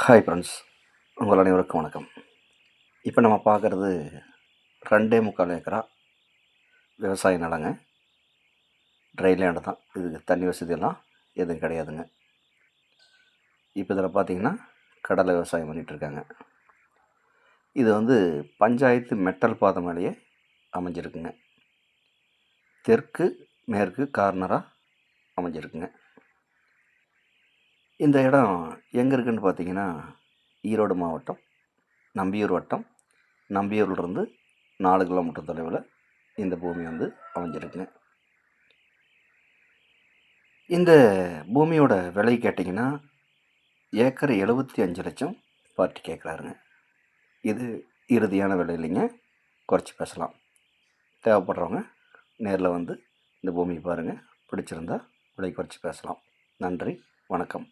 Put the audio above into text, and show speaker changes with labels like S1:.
S1: Hi friends, உங்கள் அனைவருக்கும் வணக்கம். இப்போ நம்ம பார்க்குறது 2.25 ஏக்கரா விவசாய நிலங்க. ட்ரை லேண்டு தான். இதுக்கு தண்ணி வசதியெல்லாம் எதுவும் கிடையாதுங்க. இப்போ இதில் பார்த்தீங்கன்னா கடலை விவசாயம் பண்ணிகிட்ருக்காங்க. இது வந்து பஞ்சாயத்து மெட்டல் பாதை மேலேயே அமைஞ்சிருக்குங்க. தெற்கு மேற்கு கார்னராக அமைஞ்சிருக்குங்க. இந்த இடம் எங்கே இருக்குதுன்னு பார்த்தீங்கன்னா ஈரோடு மாவட்டம் நம்பியூர் வட்டம். நம்பியூர்லேருந்து 4 கிலோமீட்டர் தொலைவில் இந்த பூமி வந்து அமைஞ்சிருக்குங்க. இந்த பூமியோட விலை கேட்டிங்கன்னா ஏக்கர் 75 லட்சம் பார்ட்டி கேட்குறாருங்க. இது இறுதியான விலை இல்லைங்க, குறைச்சி பேசலாம். தேவைப்படுறவங்க நேரில் வந்து இந்த பூமியை பாருங்கள். பிடிச்சிருந்தால் விலை குறைச்சி பேசலாம். நன்றி, வணக்கம்.